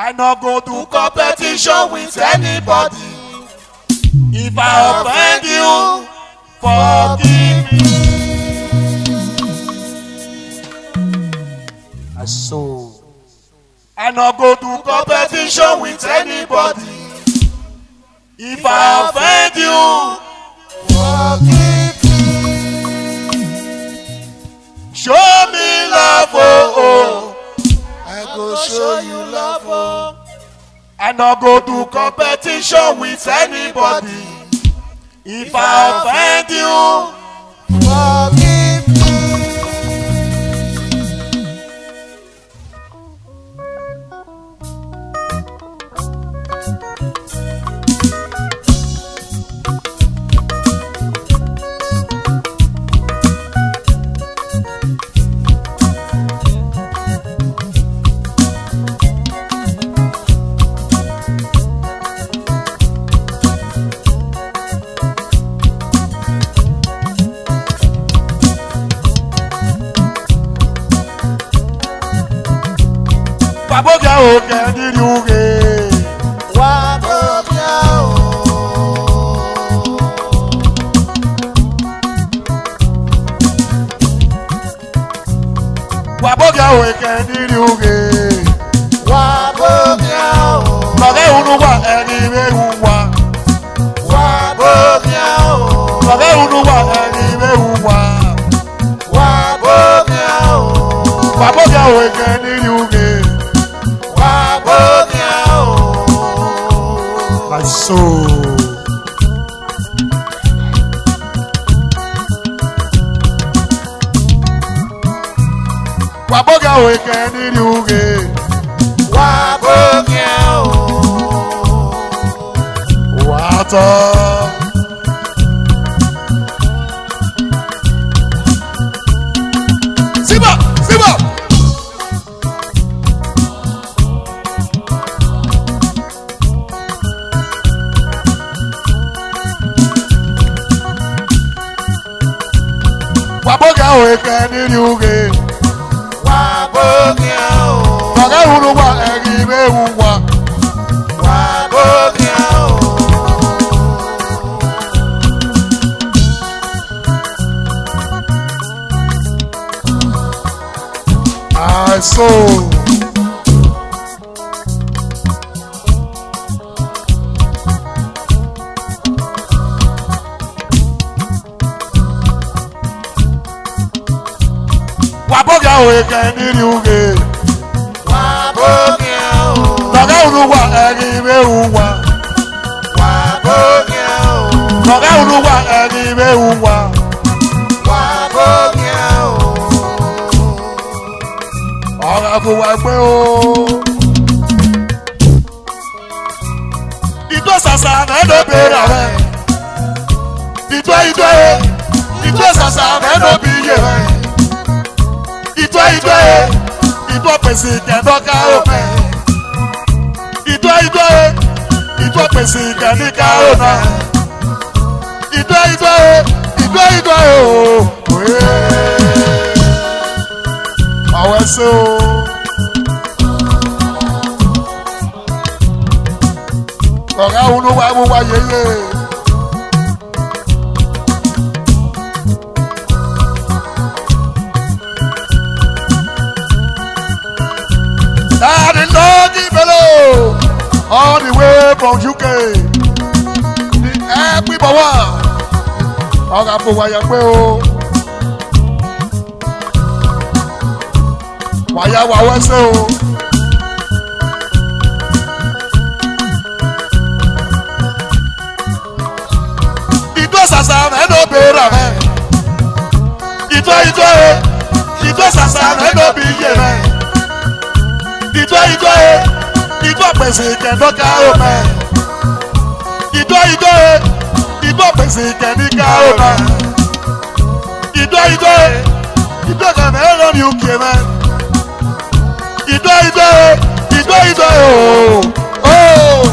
I no go do competition with anybody. If I offend you, forgive me. I so. I no go do competition with anybody. If I offend you, forgive me. Show me love, oh, oh. I go show you love, oh. I no go do competition with anybody. If I offend you, forgive me. Waboga o kendi ruge. Waboga o. Waboga o kendi ruge. Waboga o. Lọ́gẹ́ olúwa ẹni wéwúwa. Waboga o. Lọ́gẹ́ olúwa ẹni wéwúwa. Waboga o. Waboga o kendi ruge. My soul. Waboga we can you get. Waboga water. Siba, Siba. Waboga we can you get. Waboga o. Lọ́gẹ́ olúwa ẹ̀rí wéwúwa. Waboga o. My soul. Waboga o kendi ruge. Waboga o. Lọ́gẹ́ olúwa ẹ̀rí wéwúwa. Waboga o. Lọ́gẹ́ olúwa ẹ̀rí wéwúwa. Waboga o. Ọ̀rọ̀ fún wa pé o. Ìjọ sàṣà mẹ́lò bèrè rẹ̀. Ìjọ sàṣà mẹ́lò bí yé rẹ̀. Ìjọ pèsè kẹ́dọ́ká òmè. Ìjọ pèsè kẹ́díkà òmè. Ìjọ ooo. Àwọn ẹsẹ̀ o. Ọ̀gá olúwa wúwa yeye. Daddy Logi Bello, all the way from UK. The happy boy. Ọ̀gá fún wa yẹ pé o. Wàyà wà wẹ́sẹ̀ o. Ìjọ sàṣà mẹ́lò bèrè rẹ̀. Ìjọ sàṣà mẹ́lò bí yé rẹ̀. Ìjọ pèsè kẹ́dọ́ká òmè. Ìjọ pèsè kẹ́díkà òmè. Ìjọ kẹ̀mẹ́ ẹ̀rọ ni ó kìí mẹ́. Ìjọ ooo.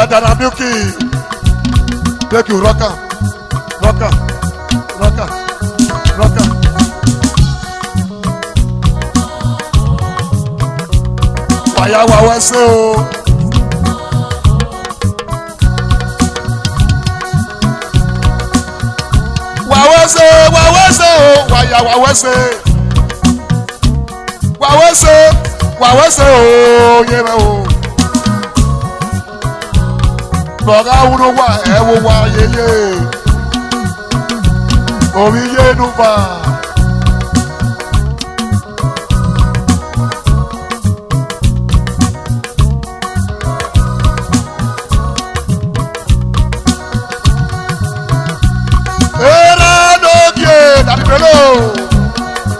Ẹ̀dàdà milky. Take you rock am. wàyà wà wẹ́sẹ̀ o. wà wẹ́sẹ̀ o wàyà wà wẹ́sẹ̀. wà wẹ́sẹ̀ o yẹ bẹ́ o. lọ́gà wúlò wà ẹ̀ wò wà yẹyẹ. omi yé nu fà.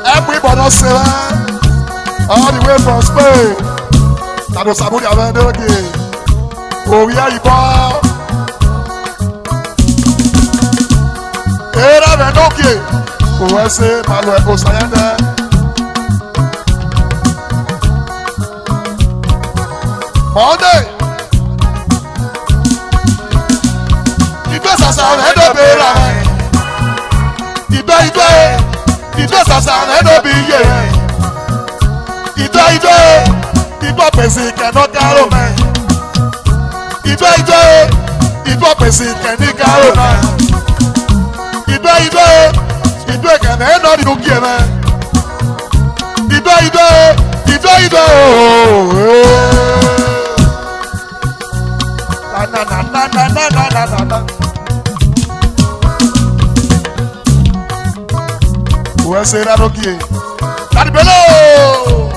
Everybody say all the way from Spain. That was Sabudi Avendogi. Oh, yeah, you bought. Era Avendogi. Oh, I say, Malo Osayanda. Monday. The best as I head of ìjọ sàṣà ẹ̀dọ̀ bí yé ìjọ pèsè kẹ̀nọ́ kárò mẹ́ ìjọ pèsè kẹ̀ní kárò mẹ́ ìjọ kẹ̀nẹ́ ẹ̀nọ́ nínú kí ẹ mẹ́ ìjọ na. Where say that okay? That below.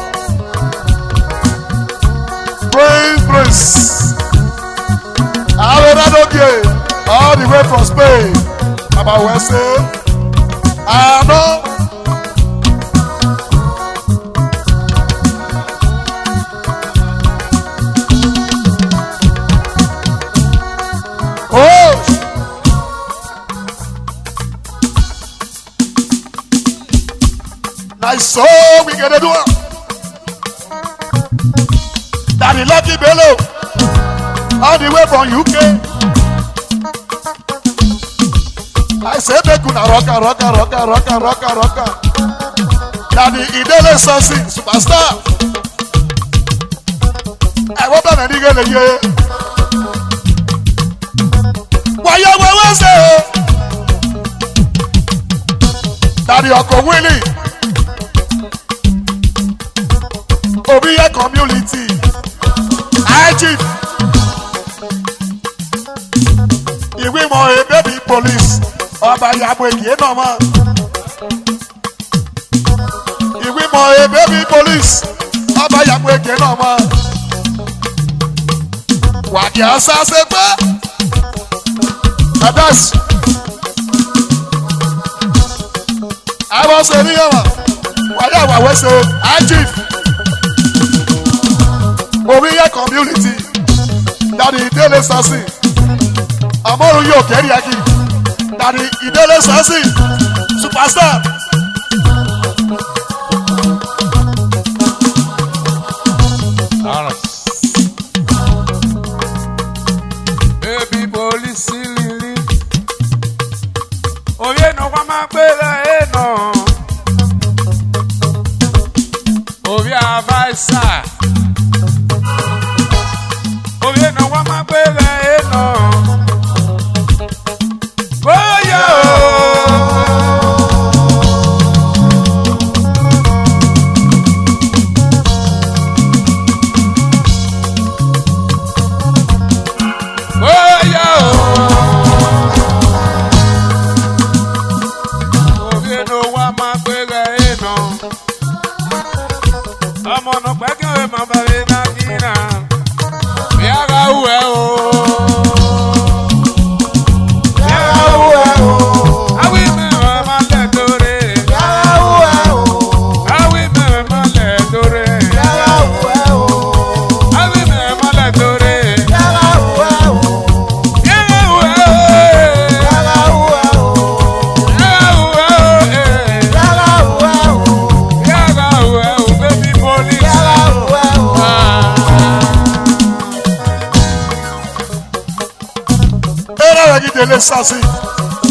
Praise. I will that okay. All the way from Spain. About where say? I know. So we gonna do it. Daddy Lucky Bello, all the way from UK. I say make una rocka. Daddy Idele Sassing, superstar. I want to make it again. Why you say? Daddy Uncle Willie. Obiya community, Chief. Ìwé mọ̀ ẹ́ baby police, ọba ìyàwó èyí náà mọ̀. Ìwé mọ̀ ẹ́ baby police, ọba ìyàwó èyí náà mọ̀. Wàkì àṣà ṣe pé. Adas. Àwọn ṣe níyàwó, wàyà wà wẹ́sẹ̀ Chief. Obiya community, Daddy Idele Sassi. Amoru yo Keriaki, Daddy Idele Sassi, superstar. Baby police lili, oye no wa ma pele no, oye avaisa. Idele Sassi,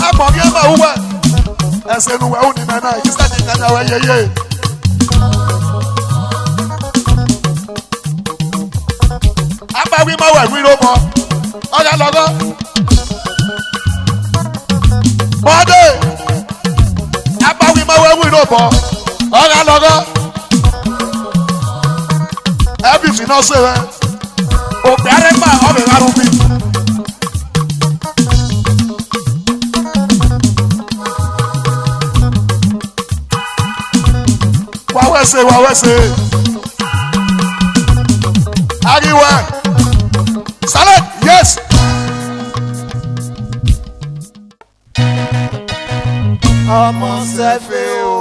I'm on your mouth. I said, no, I only know you started that way. wí mọ́wẹ̀ wí ló mọ́ ọ̀yà lọ́gọ́. mọ́dé abáwí mọ́wẹ̀ wí ló mọ́ ọ̀yà lọ́gọ́. ẹbí fìnnà ṣe rẹ òpè arẹ́gbà ọ̀bẹ̀ arúgbó. wawese ariwa salad yes. ọmọ sẹ́fẹ̀ o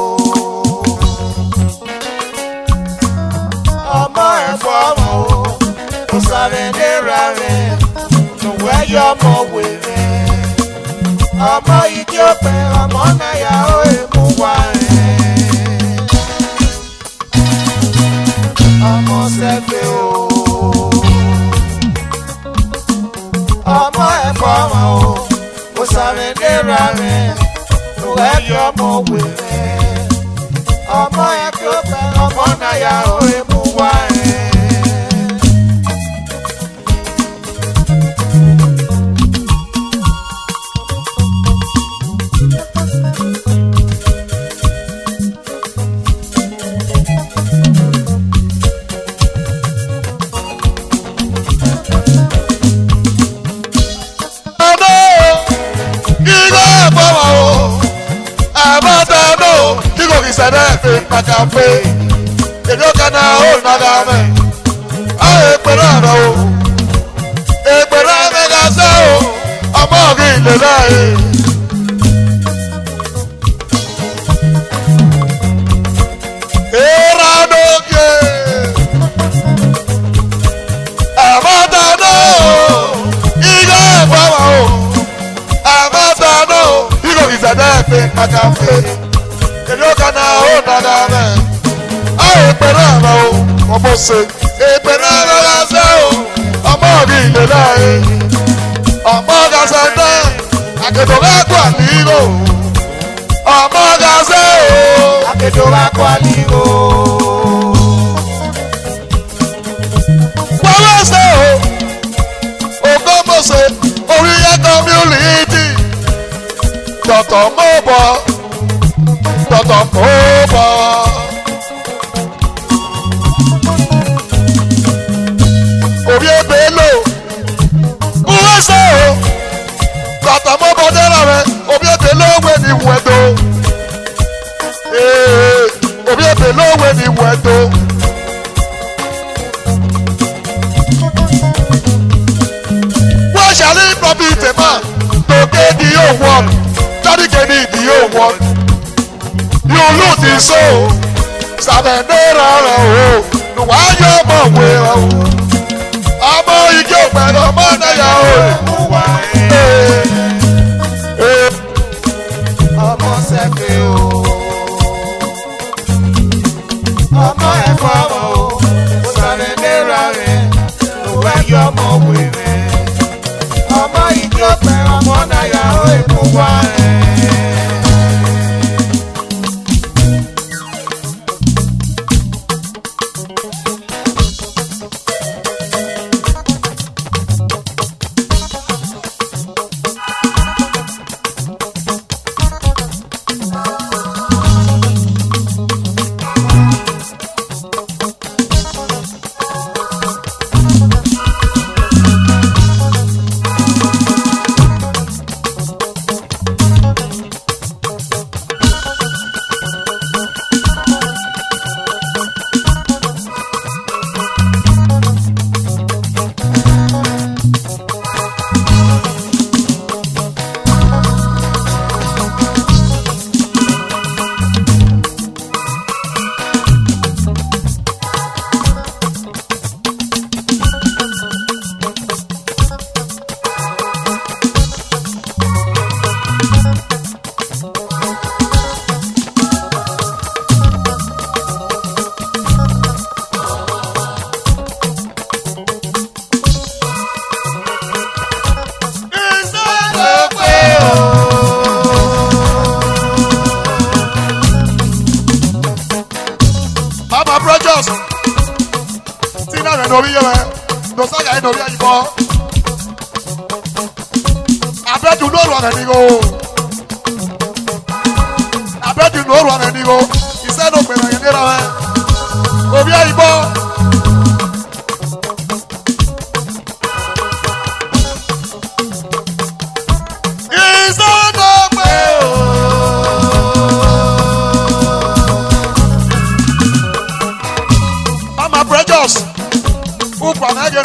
ọmọ ẹ̀fọ́ ọmọ o kò sáré nira rẹ̀ nùwẹ́ yọ ọmọ wèrè ọmọ ìdí ọ̀pẹ ọmọ náírà ó èmú wá rẹ̀. ọmọ sẹ́fẹ̀ o ọmọ ẹ̀fọ́ ọmọ o kò sáré nira rẹ̀ nùwẹ́ yọ ọmọ wèrè ọmọ ẹ̀fọ́ ọ̀pẹ ọmọ náírà ó èmú wá rẹ̀. Cafe, que yo gana una gama, esperar o, esperar de gaseo, amor y le da. Era no que, aguanta y no vamos, aguanta y no dice nada, café. Que yo gana una gama, esperaba o, como se esperaba gaseo, amor y le da, amor gasata, a que no va conmigo, amor gaseo, a que no va conmigo. ¿Cómo se? O cómo se, orilla community, Dr. Mobo. Dr. Moba Obi ebelo Uwese Dr. Moba dera Obi ebelo we ni wedo Obi ebelo we ni wedo What shall it profit a man to get the old one? Daddy get the old one. You lose the soul, Saturday rara o, no why you ọmọ wẹ̀ o, ọmọ igi ọ̀pẹ̀lẹ̀ ọmọ náírà o, ọmọ sẹ́fẹ̀ o, ọmọ ẹ̀fọ́ o, kò sáré nira rẹ̀, no why you ọmọ wẹ̀ ọmọ igi ọ̀pẹ̀ ọmọ náírà o, èkó wá rẹ̀. saga no ya ibo. Abedu no ru ani go. Abedu no ru ani go. Ise no pe na ye ra we. Obi ibo.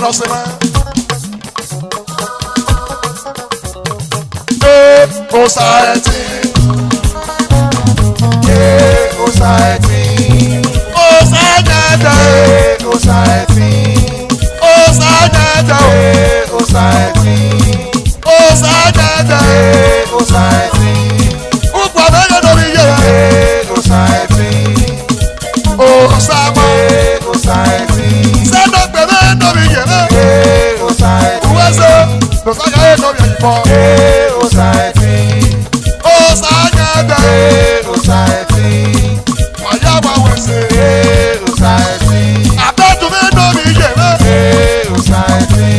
No se va. Society. Society. Society. Society. Society. Society. Society. Society. Ukwa bega no biye. Society. Osama. Society. Se no bebe no biye. Society. Uwezo. No saga no biye ibo. Society. Society. Society. Waya wa wese. Society. Abedu me no biye. Society.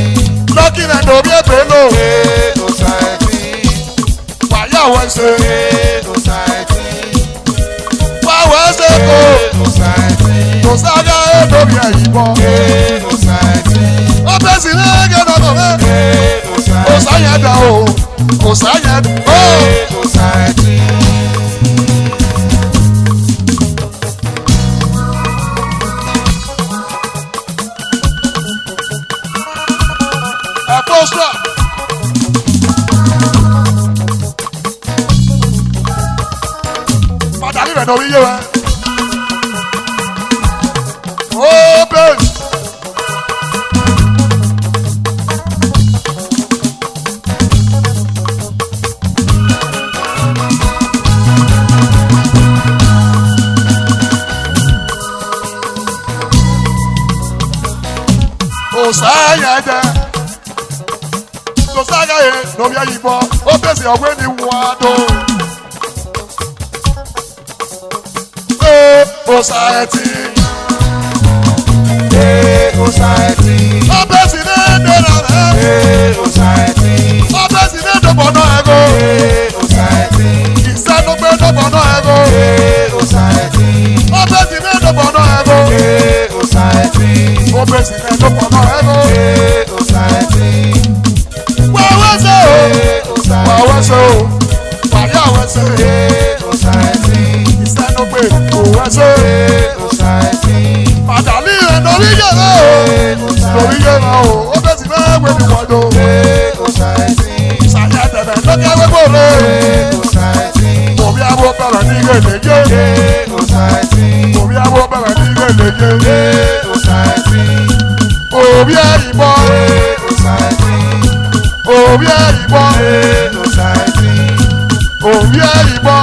Lucky na no biye pelo. Society. Waya wese. Society. Wa wese ko. Society. No saga no biye ibo. Society. Obesi na ge no no me. Osanyada o. Osanyada o. Society. Apostle. Padà níbẹ̀ ní orí yé wa. Open. Osanyada. Sosaga ye n'obi ayibo. O pèsè ọ̀gbẹ́ ni wàdó. Society. Society. O pèsè ní ẹ̀dẹ̀rẹ̀ rẹ̀. Society. O pèsè ní ẹ̀dọ̀bọ̀nà ẹ̀gọ́. Society. Ìsẹ́nugbẹ́ ẹ̀dọ̀bọ̀nà ẹ̀gọ́. Society. O pèsè ní ẹ̀dọ̀bọ̀nà ẹ̀gọ́. Society. O pèsè ní ẹ̀dọ̀bọ̀nà ẹ̀gọ́. Society. Wàwẹ́sẹ̀ o. Wàwẹ́sẹ̀ o. Wàyà wẹ́sẹ̀. Society. Ìsẹ́nugbẹ́ òwẹ́sẹ̀. Society. Pàdánù rẹ̀ lórí yẹ̀rẹ̀ o. Lórí yẹ̀rẹ̀ o. O pèsè ní ẹ̀gbẹ́ ni wàdó. Society. Sàyà tẹ̀tẹ̀ lókè wẹ́gbọ̀ rẹ̀. Society. Òbí abo bẹ̀rẹ̀ ní gèlèjé. Society. Òbí abo bẹ̀rẹ̀ ní gèlèjé. Society. Òbí ẹ̀yìnbọ̀. Society. Òbí ẹ̀yìnbọ̀. Society. Òbí ẹ̀yìnbọ̀.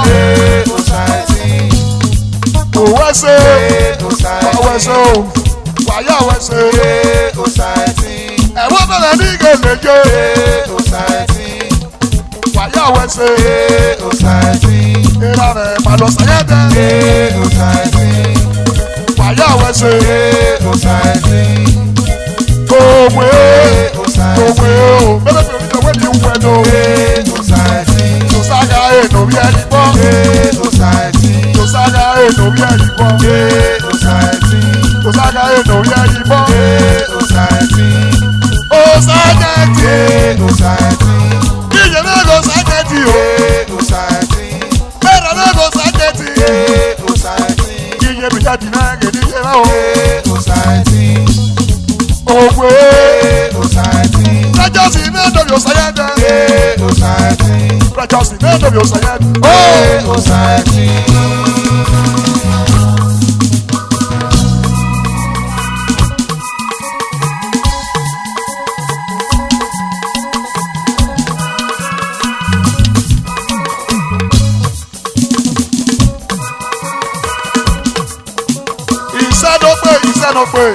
Society. Òwẹ́sẹ̀. Society. Òwẹ́sẹ̀ o. Wàyà wẹ́sẹ̀. Society. Ẹ̀wọ́n bẹ̀rẹ̀ ní gèlèjé. Society. Wàyà wẹ́sẹ̀. Society. Ìlà rẹ̀ pàlọ́ sàyẹ́dẹ̀. Society. Wàyà wẹ́sẹ̀. Society. Òwe o. Society. Òwe o. Bẹ́ẹ̀ bí omi ìjọba ni wẹ̀ lọ. Society. Sosaga ènò bí ẹni bọ́. Society. Sosaga ènò bí ẹni bọ́. Society. Sosaga ènò bí ẹni bọ́. Society. Osanyati. Society. Kíyè náà lọ sanyati o. Society. Bẹ́ẹ̀rẹ̀ náà lọ sanyati. Society. Kíyè bí jáde náà gèdè yẹ náà o. Society. Òwe. Society. Rẹ́jọ́sì náà dọ̀bí òsanyẹ́dẹ́. Society. Rẹ́jọ́sì náà dọ̀bí òsanyẹ́dẹ́. Society. Iṣẹ́ ló pé.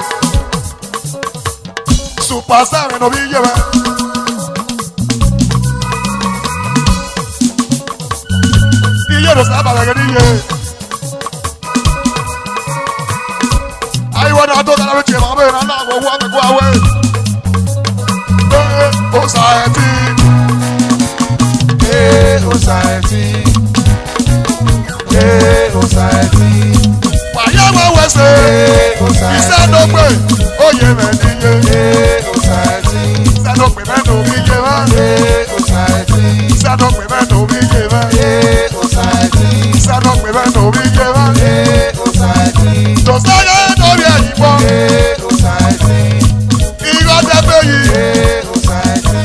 Superstar rẹ̀ ló bí yé wa. Iye ló sábà rẹ̀ ní iye. Ayiwa ni a tó dára bí tiẹ̀ máa bẹ̀rẹ̀ náà kó wá kó awẹ́. Osaeti. Osaeti. Osaeti. Wàyà wà wẹ̀sẹ̀. Iṣẹ́ ló pè oyè rẹ̀ níye. Osaeti. Iṣẹ́ ló pè mẹ́nu mi yé wá. Osaeti. Iṣẹ́ ló pè mẹ́nu mi yé wá. Osaeti. Iṣẹ́ ló pè mẹ́nu mi yé wá. Osaeti. Tòsáyé lórí ẹ̀yìn bọ́. Osaeti. Irọ́ tẹ́fẹ́ yìí. Osaeti.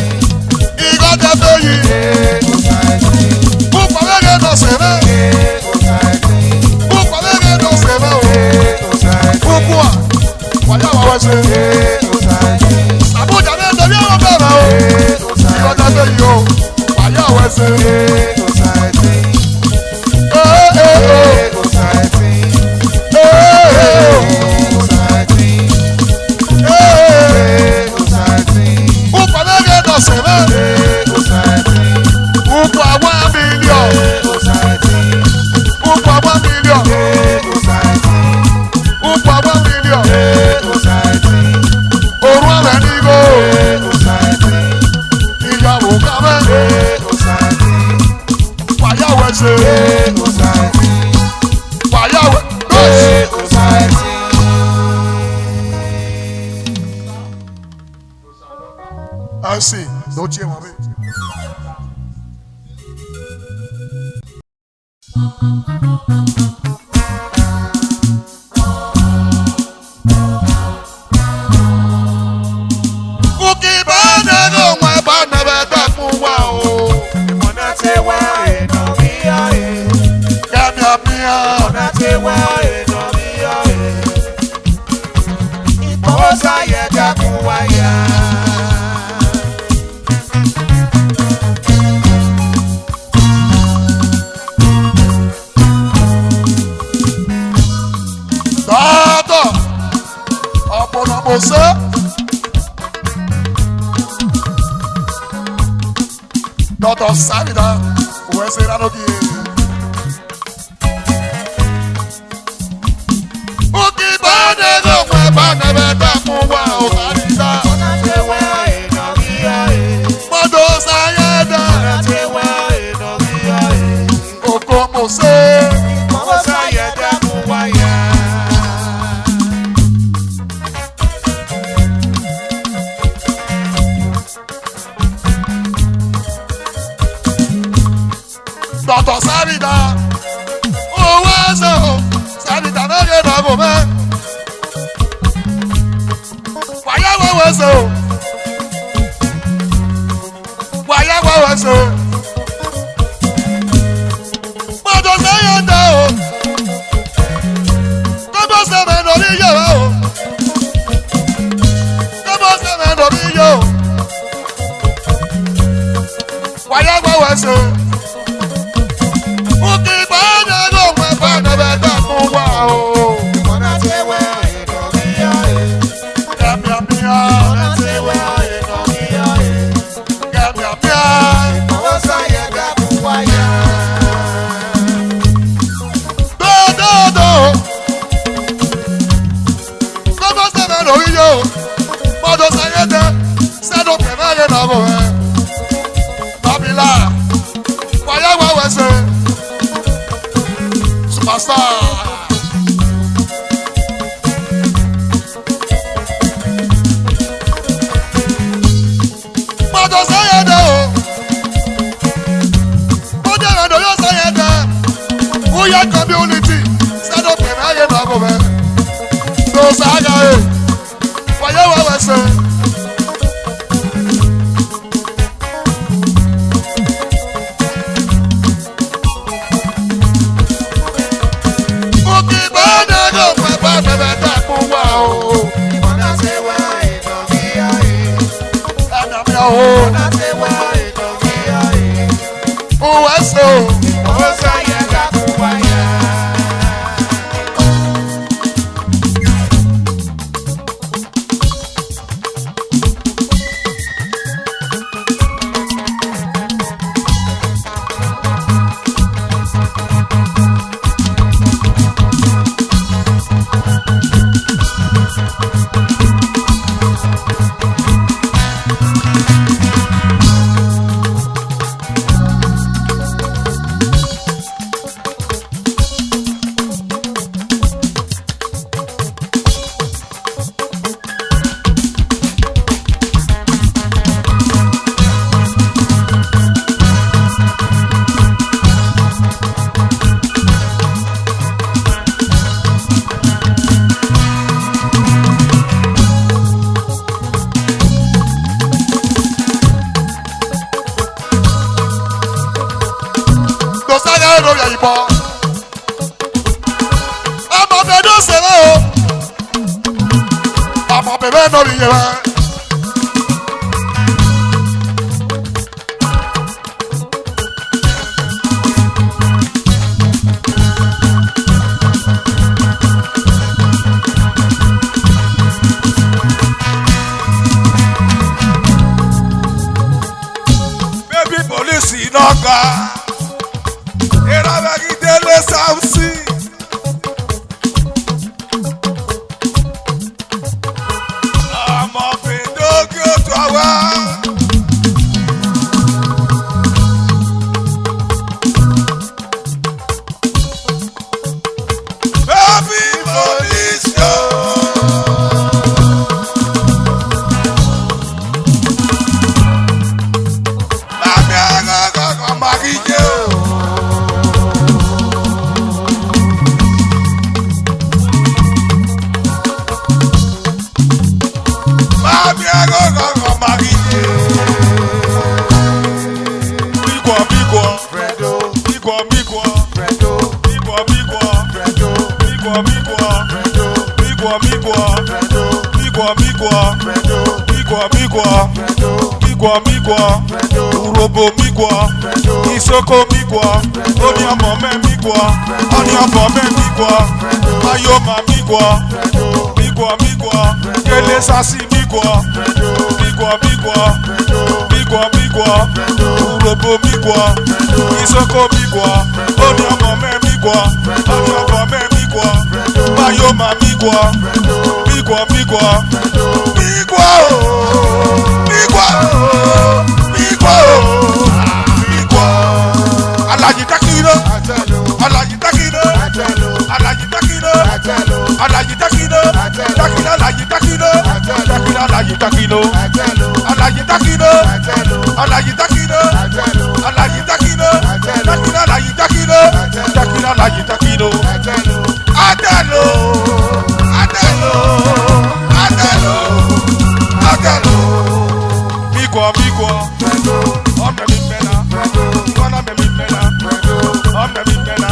Irọ́ tẹ́fẹ́ yìí. Osaeti. Púpọ̀ lẹ́gẹ̀ lọ sẹ̀rẹ̀. Osaeti. Púpọ̀ lẹ́gẹ̀ lọ sẹ̀rẹ̀ o. Osaeti. Púpọ̀ à. Wàyà wà wẹ̀sẹ̀. Osaeti. Àbújá ní ẹ̀dẹ̀bí ọ̀rọ̀ bẹ̀rẹ̀ o. Irọ́ tẹ́fẹ́ yìí o. Wàyà wẹ̀sẹ̀. Osaeti. Osaeti. Osaeti. Osaeti. Púpọ̀ lẹ́gẹ̀ lọ sẹ̀rẹ̀. Osaeti. Púpọ̀ àwọn mílíọ̀n. Osaeti. Púpọ̀ àwọn mílíọ̀n. Osaeti. Púpọ̀ àwọn mílíọ̀n. Osaeti. Òrùn rẹ̀ ní igò. Osaeti. Ìyàwó kámẹ́. Osaeti. Wàyà wẹ̀sẹ̀. Osaeti. Wàyà wẹ̀. Osaeti. Ẹ̀sìn ló tiẹ̀ wọ́n bẹ́ẹ̀. Kùkì bá nẹ́nu ọmọ ẹ̀ bá nẹ́bẹ̀ dẹ́kun wá o. Ìmọ̀nà ti wá èèyàn bí ayé. Kẹ́mi àbíyá. Ìmọ̀nà ti wá èèyàn bí ayé. Ìfọwọ́sáyẹ dákun wáyà. Dọ́tọ̀ ọ̀pọ̀lọpọ̀ ṣe. Dọ́tọ̀ sábìdá òwe ṣe lánàá. Kùkì bá nẹ́nu ọmọ ẹ̀ bá nẹ́bẹ̀ dẹ́kun wá o. Sábìdá. Ìmọ̀nà ti wá èèyàn bí ayé. Mọ́tò sáyé dá. Ìmọ̀nà ti wá èèyàn bí ayé. Oko mo ṣe. Ìfọwọ́sáyẹ dákun wáyà. Dọ́tọ̀ sábìdá. Owó ẹsẹ̀ o. Sábìdá lóye dọ́gò mẹ́. Wàyà wẹ̀wẹ̀ ẹsẹ̀ o. Wàyà wẹ̀wẹ̀ ẹsẹ̀ o. Mọ́tò sẹ́yìn dá o. Kọ́bọ̀ sẹ́mẹ̀ lórí yẹ̀ o. Kọ́bọ̀ sẹ́mẹ̀ lórí yẹ̀ o. Wàyà wẹ̀wẹ̀ ẹsẹ̀ o. Kùkì bá nẹ́nu ọmọ ẹ̀ bá nẹ́bẹ̀ dẹ́kun wá o. Ìmọ̀nà ti wá èèyàn bí ayé. Kẹ́mi àbíyá. Ìmọ̀nà ti wá èèyàn bí ayé. Kẹ́mi àbíyá. Ìfọwọ́sáyẹ dákun wáyà. Dọ́dọ́dọ́. Kọ́bọ̀ sẹ́mẹ̀ lórí yẹ̀ o. Mọ́tò sáyé dẹ́. Sẹ́nu kẹ̀mẹ́ yẹn lọ́gọ̀ ẹ̀. Bábílà. Wàyà wẹ̀wẹ̀ ṣe. Superstar. Mọ́tò sáyé dẹ́ o. Ó jẹ́ ìrìnàjò yóò sáyé dẹ́. Wúyẹ́ community. Sẹ́nu kẹ̀mẹ́ yẹn lọ́gọ̀ ẹ̀. Tó sáyà ẹ̀. Wàyà wẹ̀wẹ̀ ṣe. Kùkì bá nẹ́nu ọmọ ẹ̀ bá nẹ́bẹ̀ dẹ́kun wá o. Ìmọ̀nà ti wá èèyàn bí ayé. Ẹ̀dá mi ò. Ìmọ̀nà ti wá èèyàn bí ayé. Owó ẹsẹ̀ o. Ìfọwọ́sáyẹ dákun wáyà. ìbọn. ọmọ bẹ̀rẹ̀ ó ṣeré o. ọmọ bẹ̀rẹ̀ náà rí yẹn wá. Nọga ìrọ̀bẹ̀gídélé Sáùsì. ọmọ fìdókì òtù àwa. bẹ́ẹ̀ni polisi o. Urobo migwa, isoko migwa, oni ọmọ mẹ migwa, oni ọmọ mẹ migwa, ayoma migwa, migwa, kele sasi migwa, migwa, urobo migwa, isoko migwa, oni ọmọ mẹ migwa, oni ọmọ mẹ migwa, ayoma migwa, migwa, Alaji takino, Alaji takino, Alaji takino, Alaji takino, takino, Alaji takino, takino, Alaji takino, Alaji takino, Alaji takino, Alaji takino, takino, Alaji takino, takino, Alaji takino, Adelo, Adelo, Adelo, Adelo, Migwa, Omna mimena, Mwana mimena, Omna mimena,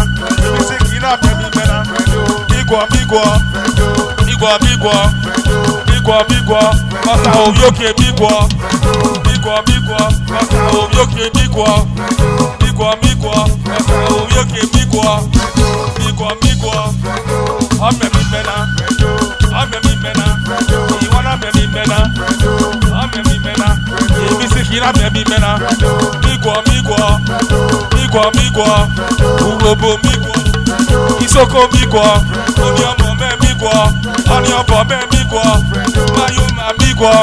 Misikina mimena, Migwa, Masa Oyoke Migwa, Masa Oyoke Migwa, Masa Oyoke Migwa, Omna mimena, Iwana mimena, Omna mimena, Misikina mimena, Migwa, Urobo migwa, Isoko migwa, oni ọmọ mẹ migwa, oni ọmọ mẹ migwa, Mayoma migwa,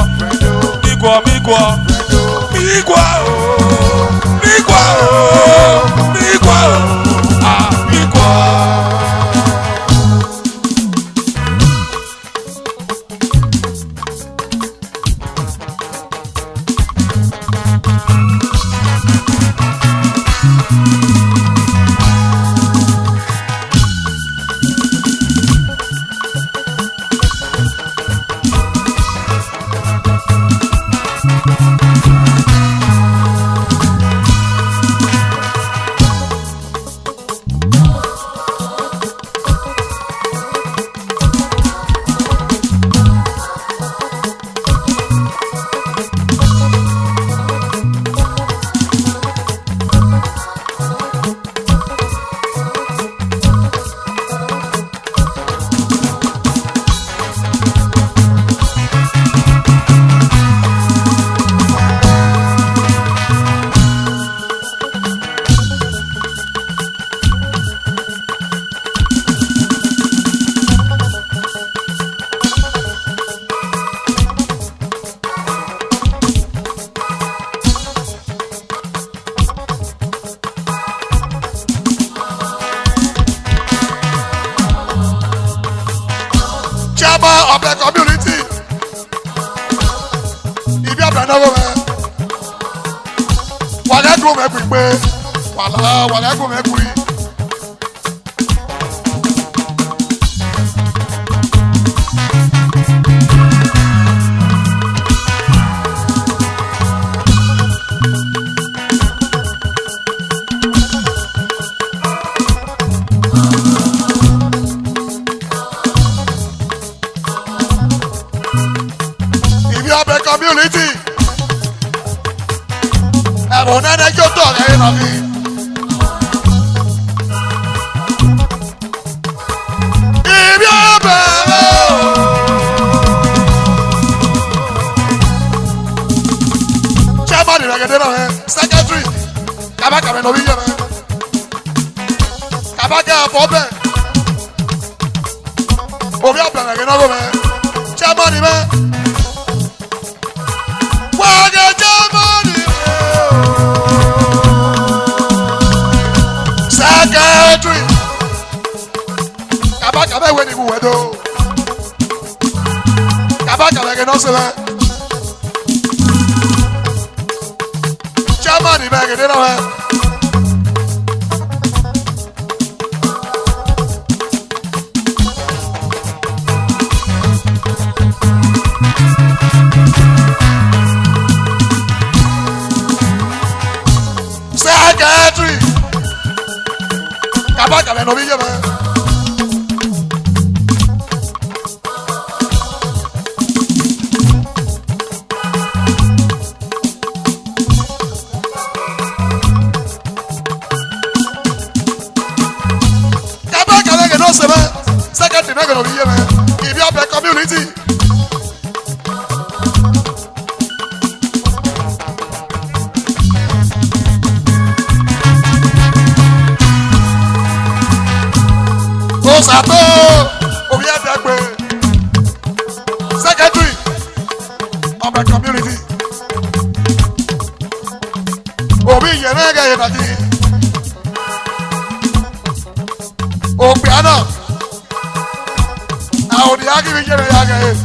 migwa. Of the community, if you have another man, what I do make we pay, what I do make we. Onene yoto re na vi. Ibi obere. Chairman regede na me, secretary. Kabaka me no bi je me. Kabaka for be. Obi obere re na go me. Chairman me. Wa ge chairman. Secretary. Kabaka be we ni bu wedo. Kabaka be no se be. Chairman be ge de no be. Secretary. Kabaka be no bi je be. Secretary na gonna be here, man. If you have a community, Osato, Obi Abegbe, Secretary of a community, Obi Yenega Yedati, Obiano. Now the argument is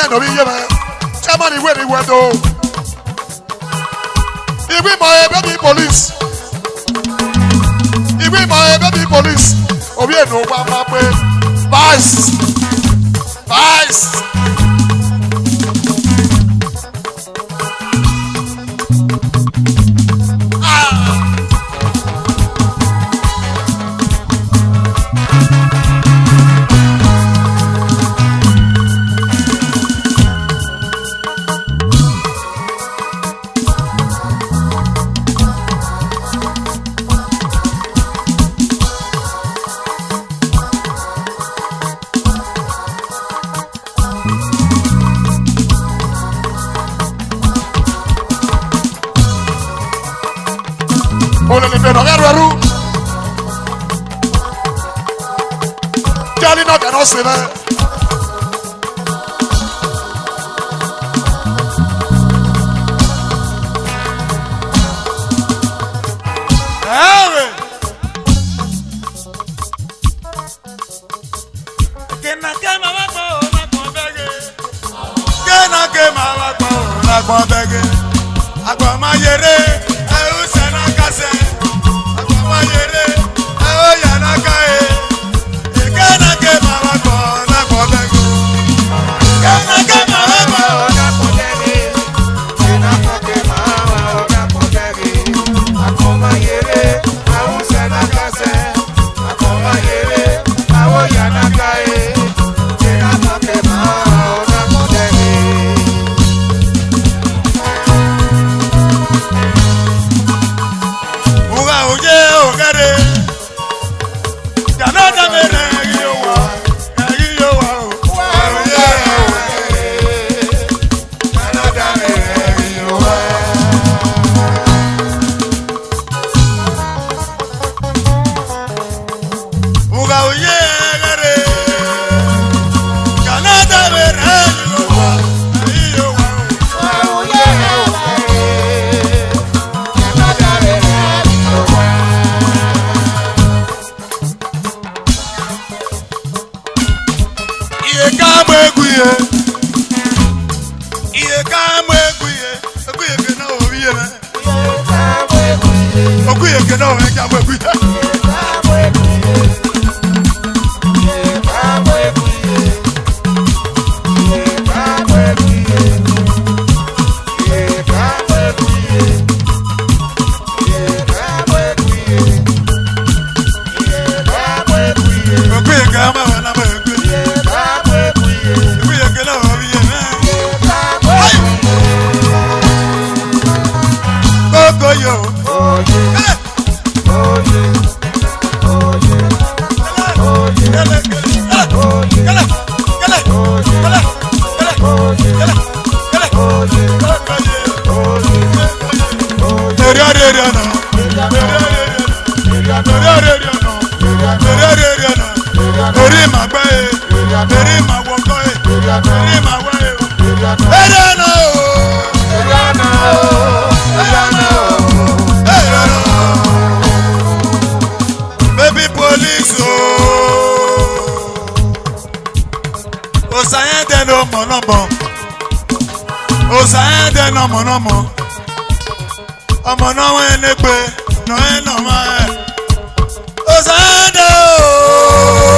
no be here, man. Chairman, where they went though. If we my baby police, if we my baby police, oh yeah, no one vice. Ole le pedo garu. Jali no cannot say that. yere, awu senakase. Akoma yere, awo yanakaye. Jena makema, ona modeli. Uga oye ogare. Janada mere yowa. Yowa. Oye ogare. Janada mere yowa. Uga oye ogare. Janada mere yowa. Yowa. Iye ka mo eguye. Iye ka mo eguye. Eguye ke na obiye me. Oguye ke na o me ka mo eguye. Oguye ke ma wa na mo eguye. Eguye ke na obiye me. Gogo yo. Baby police, oh, Osayen de no monomo, Osayen de no monomo, ọmọ náà wọ́n ẹni pé náà ẹ̀ náà máa ẹ̀. Osayen de o.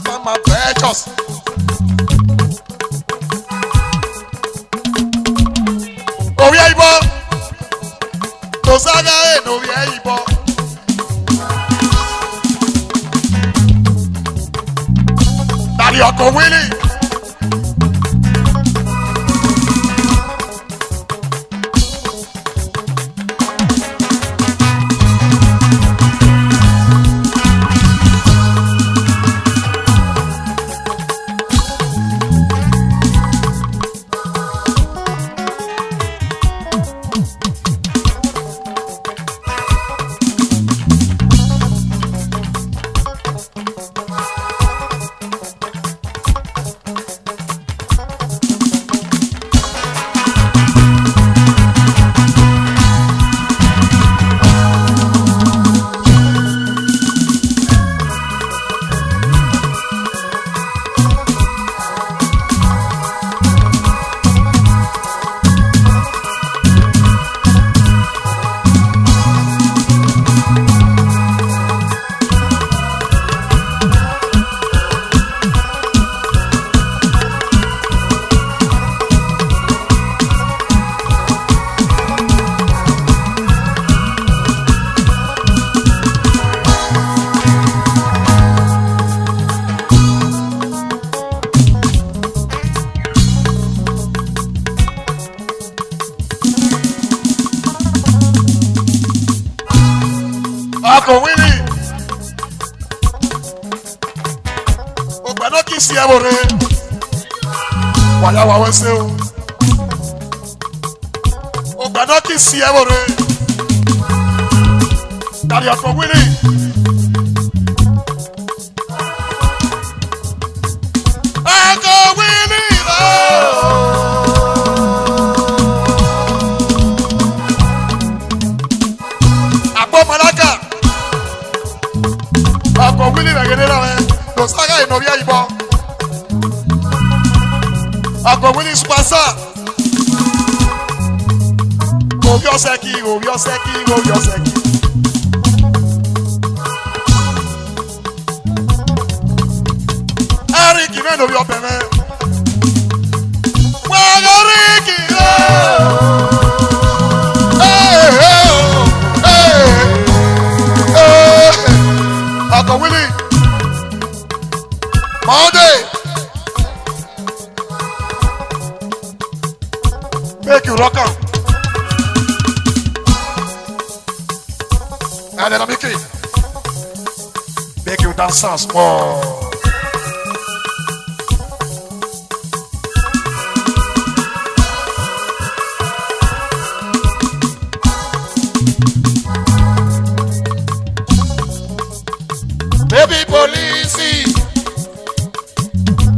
Mama precious. Oya ibo, Osaga no oya ibo. Daddy Uncle Willie. Uncle Willie. Ogbano kisi ebore. Waya wa wese o. Ogbano kisi ebore. Daddy Uncle Willie. Uncle Willie. Abo Malaka. Uncle Willie na gede na. Saga inovia ibo. Uncle Willie Spasa. Obioseki. Eric Imeno bi opeme. Well, Eric. Uncle Willie. Monday. Make you rock out. And then I make it. Make you dance more. Baby police.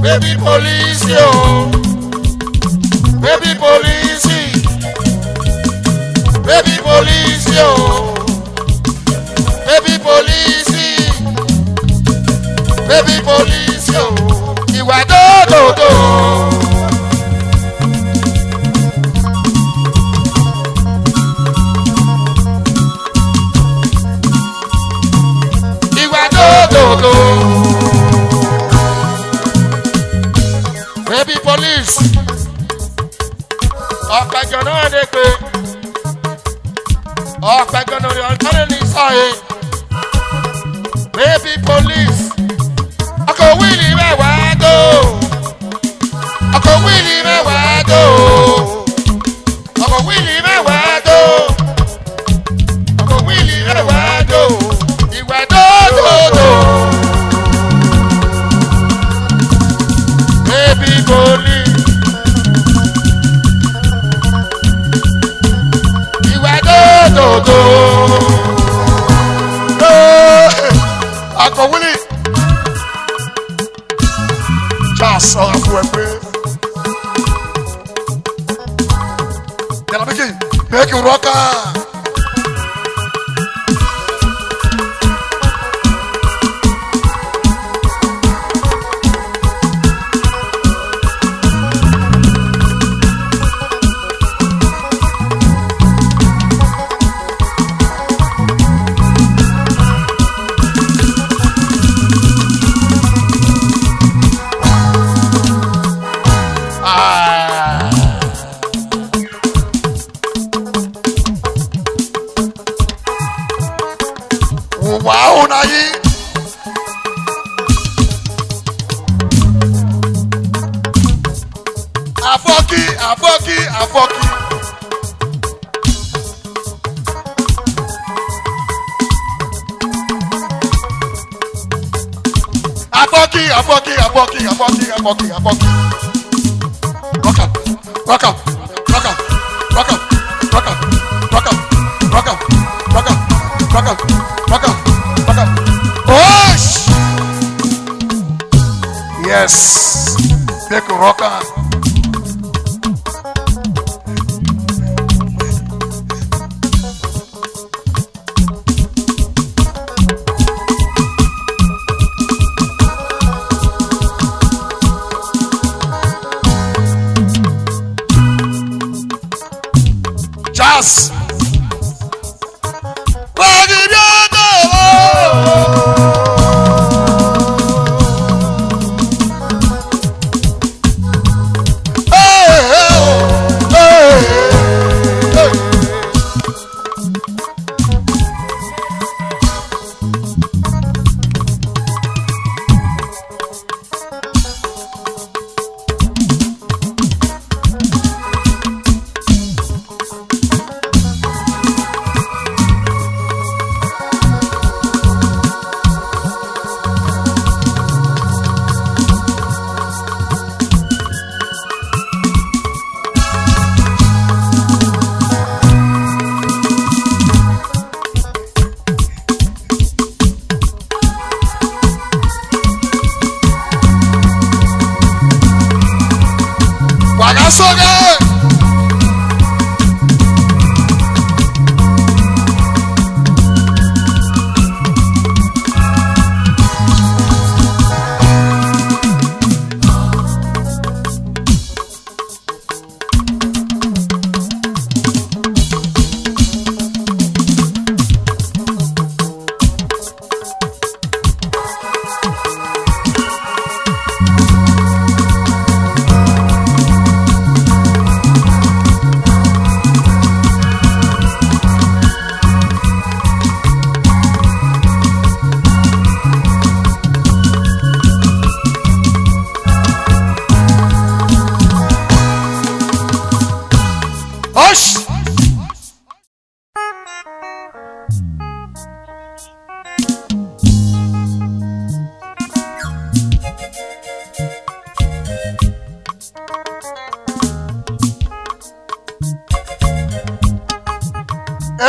Baby police, yo. Baby police. Baby police, yo. Baby police. Baby police, yo. Ìwà dòdòdò. Ìwà dòdòdò. Baby police. Ọ̀pẹ̀jọ̀ náà dé pé. Ọ̀pẹ̀jọ̀ náà rí ọ̀tọ́rẹ́ ní sọ́yé. Baby police. Uncle Willie mẹ́wàá tó. Uncle Willie mẹ́wàá tó. Uncle Willie mẹ́wàá tó. Uncle Willie mẹ́wàá tó. Ìwà dòdòdò. Baby police. Ìwà dòdòdò. Uncle Willie. Just sọ̀rọ̀ fún ẹ pé. Yàrá méjì, make you rock out. Wow, Nayi. Afoki. Rock up. Push. Yes. Make a rocker. Jazz.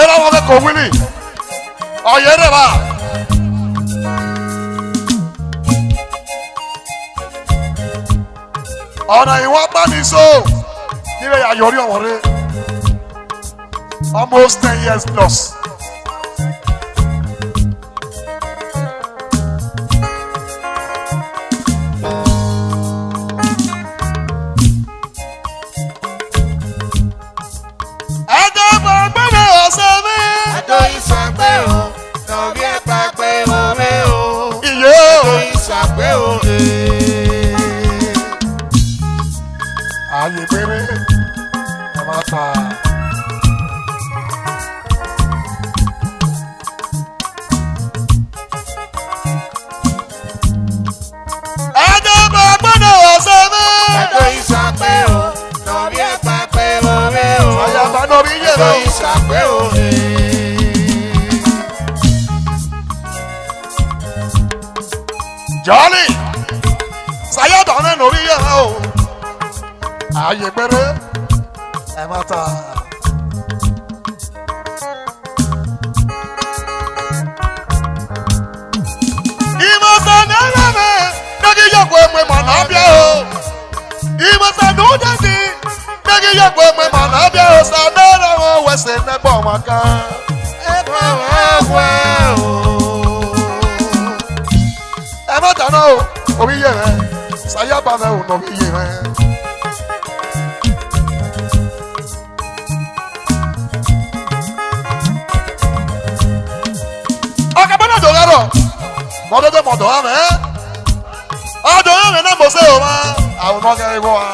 Era wọn kò wílì ọ̀yẹ́ rẹ̀ bá. Ọ̀nà ìwà pàmìsó nílẹ̀ àyọ̀rí ọ̀wọ́n rẹ̀ almost 10 years plus. Ayé péré ẹ máa ta. Ẹjọ́ bá gbọ́dọ̀ ọ̀sẹ̀ mi. Ẹjọ́ ìsàpẹ́ o, nọ̀rí ẹ̀pà pé orí o. Ọ̀yàbá nọ̀rí yé lọ. Ẹjọ́ ìsàpẹ́ o. Jọ́lì sayọ́dọ̀ náà nọ̀rí yé lọ. Ayé péré ẹ máa ta. Ìmọ̀sán ní ẹlẹ́mẹ̀ lórí yọ̀pọ̀ ẹ̀mọ̀ ìmọ̀ náà bí o. Ìmọ̀sán ní ó dẹ́sí lórí yọ̀pọ̀ ẹ̀mọ̀ ìmọ̀ náà bí o. Sàbẹ̀rẹ̀ wọn wẹ̀sẹ̀ nẹ́gbọ̀n wọn kan. Ẹ̀pà wẹ́wẹ́ o. Ẹ má dáná o, orí yẹ rẹ, sayaba rẹ ò nọ orí yẹ rẹ. Ọkà bọ́dọ̀ dò rẹ̀ rọ̀, mọ̀dọ́dọ́ mọ̀dọ́ rẹ̀ mẹ́. Ọdọ̀ rẹ̀ náà mọ̀ sí o ma, àwọn ọmọ kẹrin wọ̀ wá.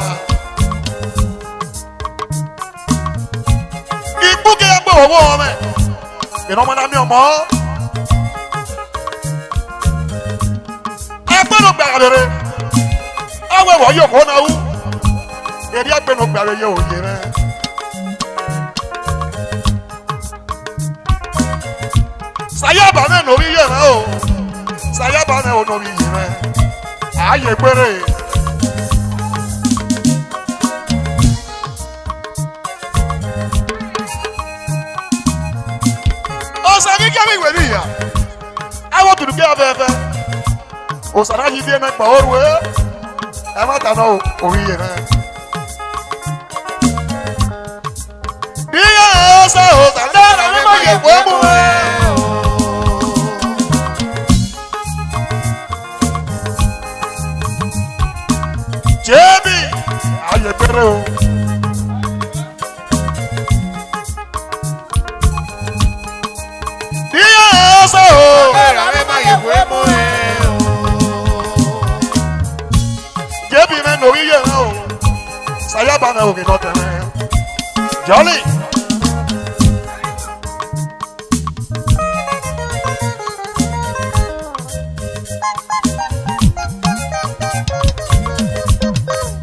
Ikú kí ẹ gbé owó wọn mẹ́, ìnáwó náà mi ò mọ́. Ẹgbẹ́nu gbàgbé rẹ̀, àwọn ẹ̀wọ̀ yóò kó náà wú. Èdè ẹgbẹ́nu gbàgbé yẹ òye rẹ̀. Sayaba náà nórí yẹ rẹ̀ o, sayaba náà ò nórí yẹ rẹ̀. Ààyè gbére. Ọ̀sán kíkẹ́ mi ìwé nìyà, àwọn tùdù kí afẹ́fẹ́. Osana yi die na gba oru e ma ta no ori ye na biye osa osana na mi ma ye gbo mu e jebi aye pere o biye osa Ẹ̀rọ mi máa yẹ fún ẹ̀mú ẹ̀ o. Jebi me no iye na o. Sayaba na o ke no teme. Jolly.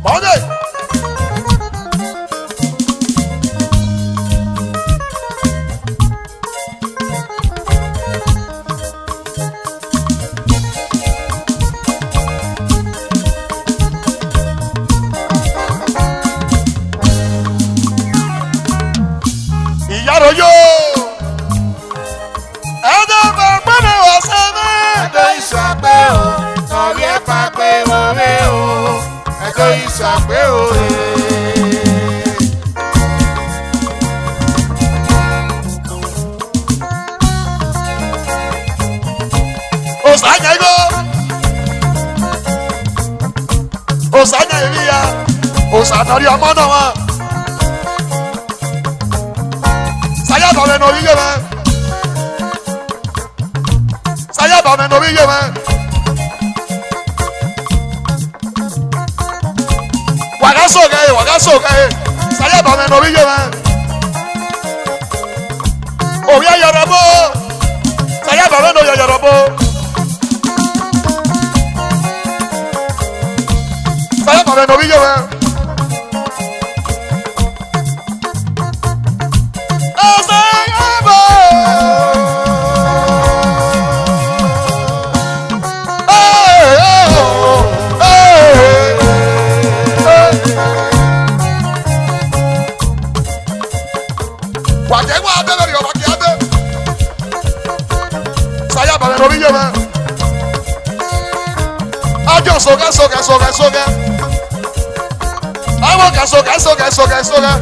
Monday. Ìyàrá yó. Ẹ̀dá bàbá mi wà sẹ́mi. Ẹjọ́ ìsàpẹ́ o, nọ̀rí ẹ̀pà pé orí o. Ẹjọ́ ìsàpẹ́ o. Osanya igo. Osanya iriya. Osanari ọmọ náà wá. Sayaba me no iye me. Sayaba me no iye me. Wagaso gaye. Sayaba me no iye me. Orí ayọ̀rọ̀bó. Sayaba me no yọ̀rọ̀bó. Sayaba me no iye me. no be man. I just soga. I want to soga. Soga. Soga.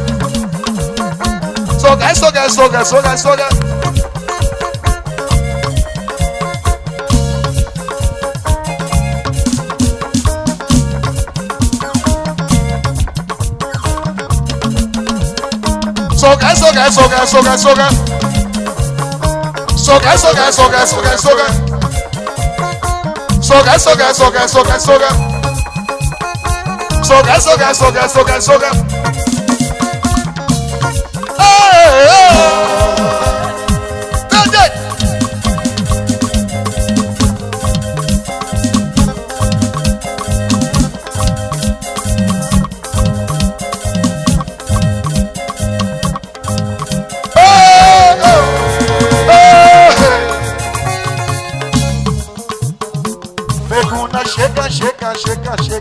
Shake.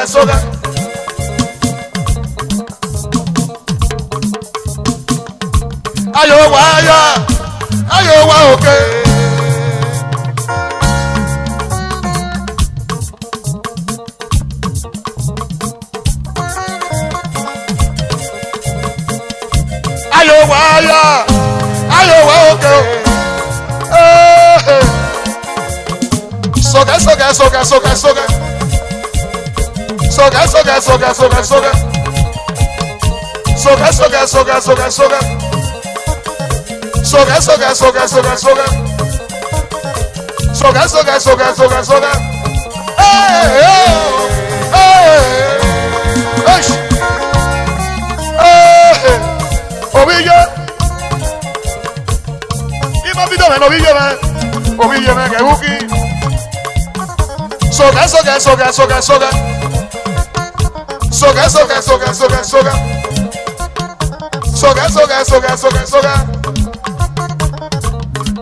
Soga. Ayo wa okay. Ayo wa okay. Soga. Ovillo me que buki. Soga.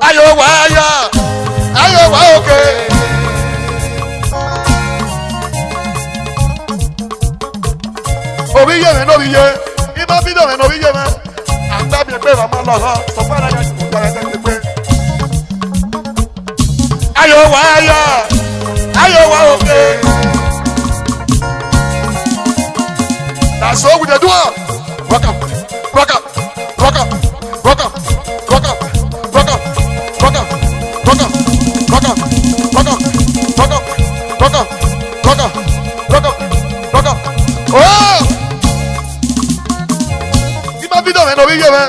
Ayo wa okay. Ovillo me no ville. Y más video me no ville me. Anda bien pe vamos los dos. So para ya pe. Ayo wa okay. That's all we do. Rock up. Oh! Ima video me no video me.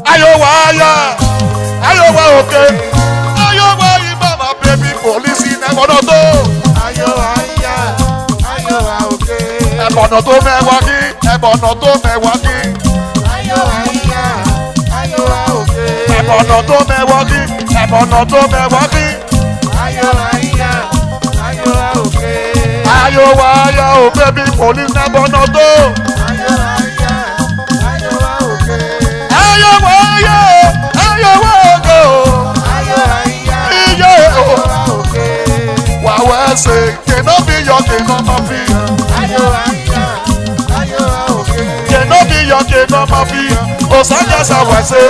Ayo wa okay. Mama baby police in Ebonoto. Ayo wa okay. Ebonoto me waki. Ayo wa okay. Ebonoto me waki. Ayo wa okay. Ayo wa baby police in Ebonoto. Ayo wa okay. Ayo wa Wawa say, cannot be your mafia. Cannot be your mafia. Osaka sawa say,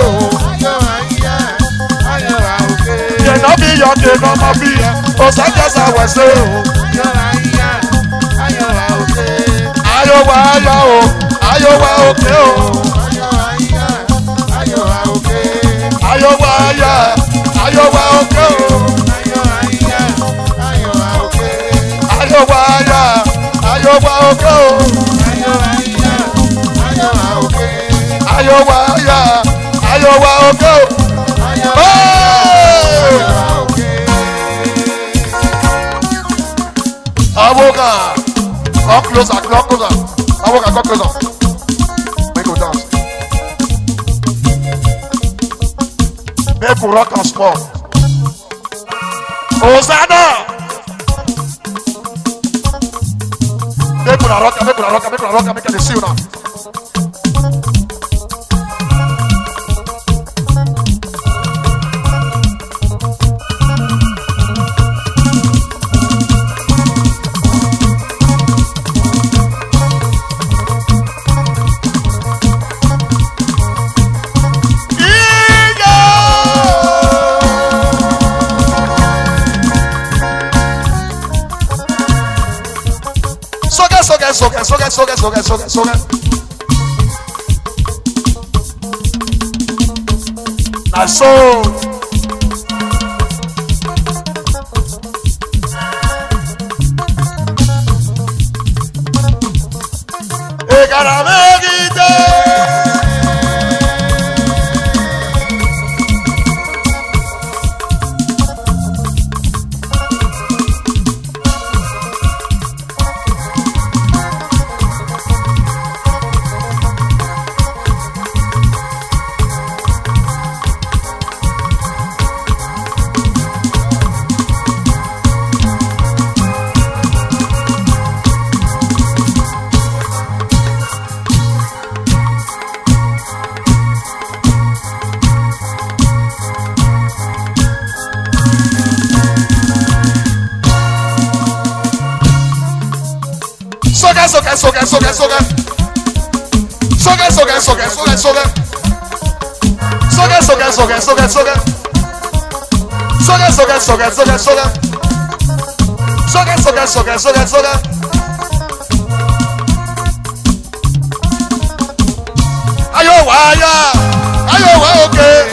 cannot be your mafia. Osaka sawa say, ayo wa okay. Avoka, come closer. Avoka, come closer. Make we dance. Make we rock and small. Hosanna. Make we rock, make we see you now. Na so. Soga. Ayo wa okay.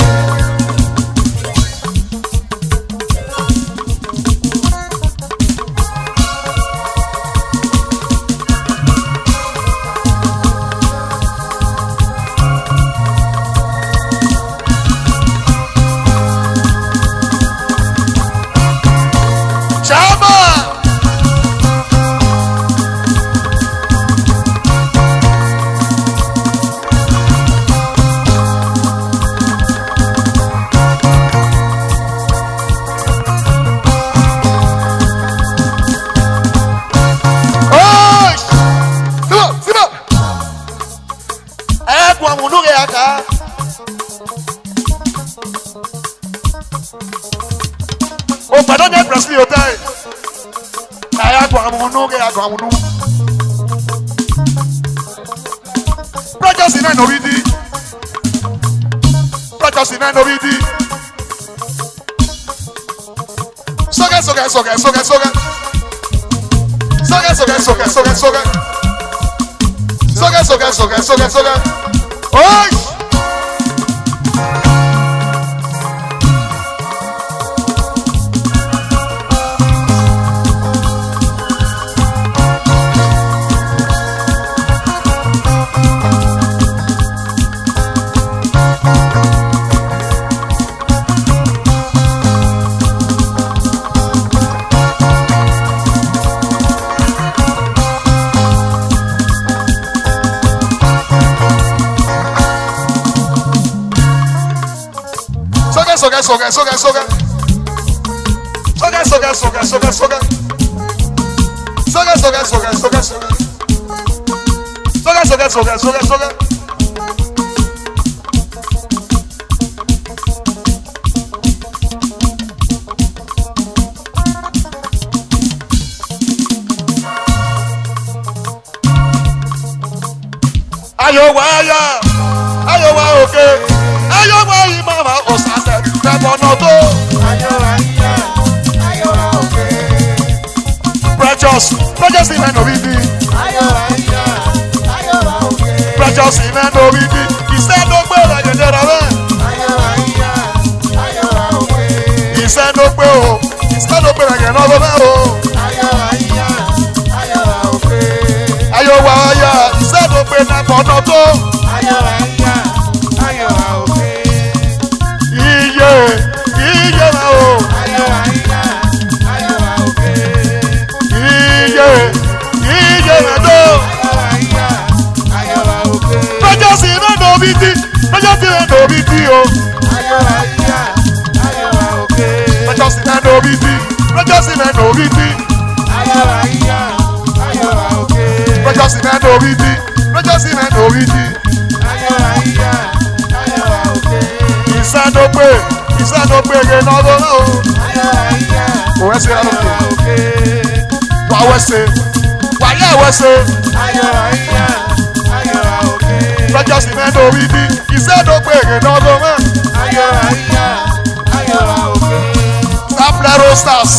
Soga. Oi! Soga. Ayo wa okay. Ayo wa imama osase bebonoto. Ayo wa okay. Precious man obidi. Ayo wa okay. Precious man obidi. He said no gbe la jẹjẹrẹ rẹ. Ayo wa okay. He said no gbe o. He said no gbe la jẹjẹrẹ rẹ o. Ayo wa okay. Ayo wa He said no gbe na bebonoto. Ayo wa okay. Iye la o. Ayo wa okay. Iye la do. Ayo wa okay. Precious man obidi o. Ayo wa okay. Precious man obidi. Precious man obidi. Ayo wa okay. Precious man obidi. Ayo wa okay. Isanogbe ge nogo o. O wese alo ke. Wa wese. Wa ya wese. Ayo wa okay. Precious man obidi. Isanogbe ge nogo ma. Ayo wa okay. Stars.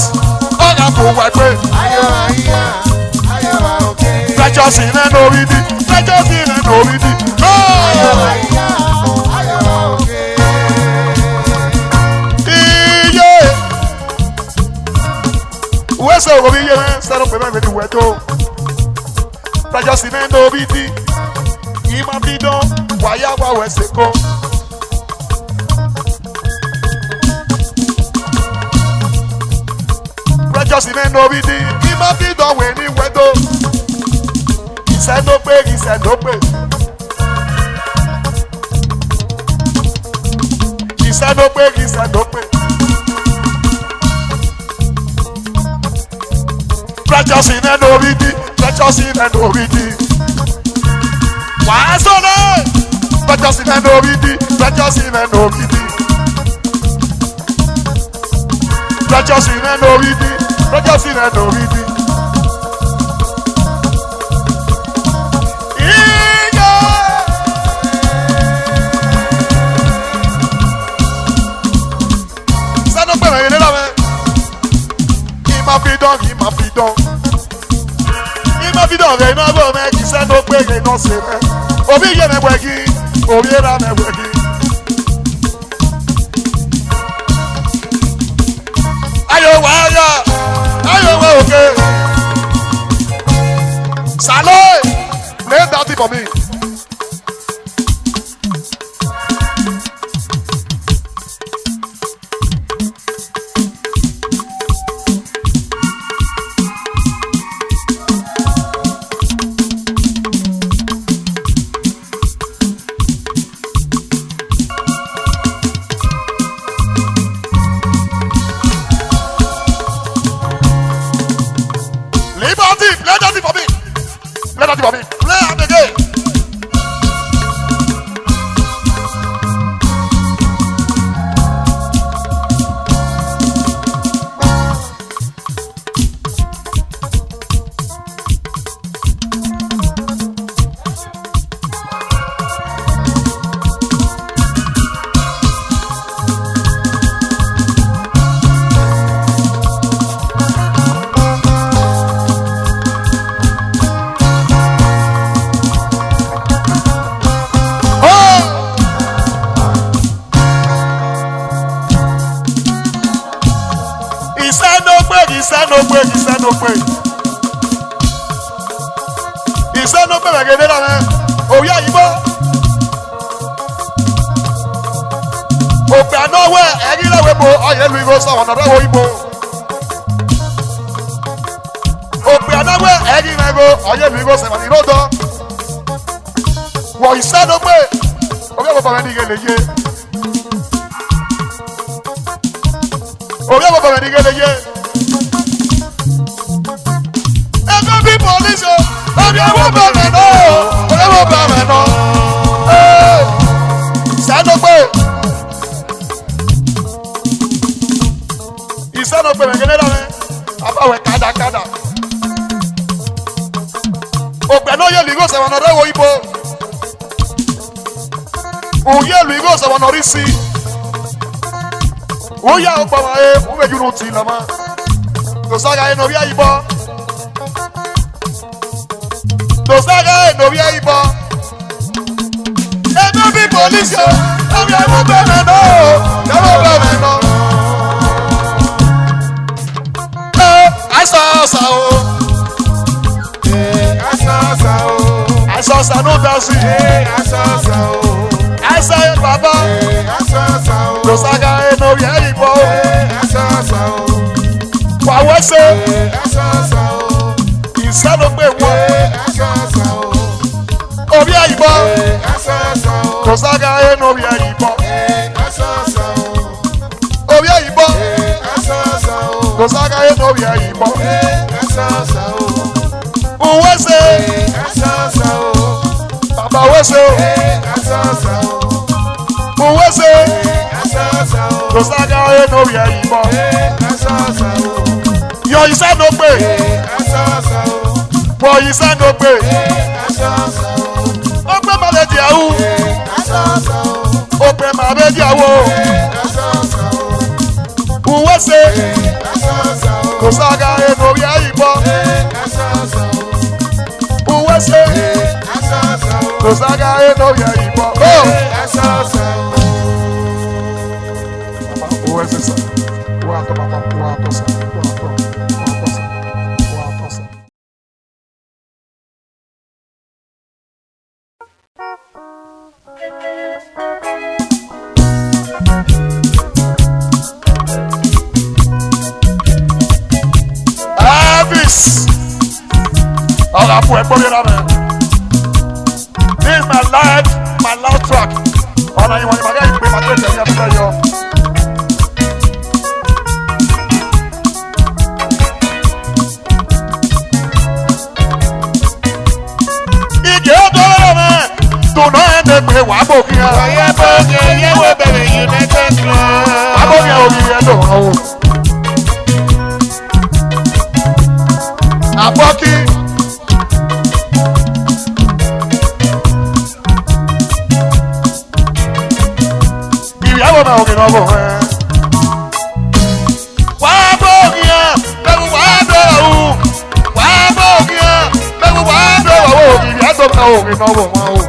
Oga ko wa pe. Ayo wa okay. Precious Precious in and Oridi, precious in and Oridi. Oh! Where's the Obi? Stand up and ready where to. Precious in and Oridi. Ima Bido, Wayawa Weseko. Precious in and Oridi. Ima Bido when he went to. He said no pay, he said no pay. He said no pay, he said no pay. Precious in and Oridi, precious in and Oridi. Why so late? Precious in and Oridi, precious in and Oridi. Precious in and Oridi, precious in and Oridi. Rẹ̀ iná bò mẹ́kì sẹ́nu pé iná ṣe rẹ̀. Obi yé mi wẹ̀gí, obi ra mi wẹ̀gí. Ayọ̀ wá ayọ̀, ayọ̀ wá òkè. Saleh, play that thing for me. Oya ọgbọ̀n ẹ̀ fún méjìlú ti lọ́mọ. Tòsága ẹ̀ nọ̀bí ayíbọ̀. Tòsága ẹ̀ nọ̀bí ayíbọ̀. Ẹ̀mí bí pòlísì o, ẹ̀mí ẹ̀mú bẹ̀rẹ̀ náà o, ẹ̀mú bẹ̀rẹ̀ náà. Ẹ àìsàn ọ̀sà o. Àìsàn ọ̀sà o. Àìsàn ọ̀sà ló dá sí. Àìsàn ọ̀sà o. Àìsàn ẹ̀ bàbá. Àìsàn ọ̀sà o. Tòsága ẹ̀ nọ̀bí ayíbọ̀. Àìsàn ọ̀sà o. Wàwọ́ ṣe. Àìsàn ọ̀sà o. Ìsẹ́nugbé wọ. Àìsàn ọ̀sà o. Orí ayíbọ̀. Àìsàn ọ̀sà o. Tòsága ẹ̀ nọ̀bí ayíbọ̀. Àìsàn ọ̀sà o. Orí ayíbọ̀. Àìsàn ọ̀sà o. Tòsága ẹ̀ nọ̀bí ayíbọ̀. Àìsàn ọ̀sà o. Uwe ṣe. Àìsàn ọ̀sà o. Bàbá uwe ṣe o. Àìsàn ọ̀sà o. Uwe ṣe. Àìsàn ọ̀sà o. Tòsága ẹ̀ nọ̀bí ayíbọ̀. Àìsàn ọ̀sà o. Yọ ìsẹ́nugbé. Àìsàn ọ̀sà o. Wọ ìsẹ́nugbé. Àìsàn ọ̀sà o. Ó gbé màlẹ́dì àwù. Àìsàn ọ̀sà o. Ó gbé màlẹ́dì àwù. Àìsàn ọ̀sà o. Uwe ṣe. Àìsàn ọ̀sà o. Tòsága ẹ̀ nọ̀bí ayíbọ̀. Àìsàn ọ̀sà o. Uwe no saga no ya ibo. Oh, ẹsọsẹ mama o ese sa. O ato mama o ato sa. O ato. O ato sa. O ato sa. Elvis. Ọ̀rọ̀ àpò ẹ̀gbọ́n mi lábẹ́. This is my loud track. Ọ̀nà ìwọ̀n ìmọ̀lẹ́ ìgbé pàtó ìtẹ̀lé ẹ̀fẹ́ yọ. Igi ọdọ rẹ̀ dùnà ẹ̀dẹ̀ pé wàá bò kí ẹ. ọyẹ bóge yẹwò bẹ̀rẹ̀ united club. Wàá bò kí ẹ òbí ẹ̀ dùn ọ́. Àbọ̀kí. Ìyàwó náà òkè náà bò wẹ́. Wàá bò kí ẹ bẹ̀rù wàá bẹ̀rù wù. Wàá bò kí ẹ bẹ̀rù wàá bẹ̀rù wù. Ìyàtọ̀ náà òkè náà bò wọ́n o.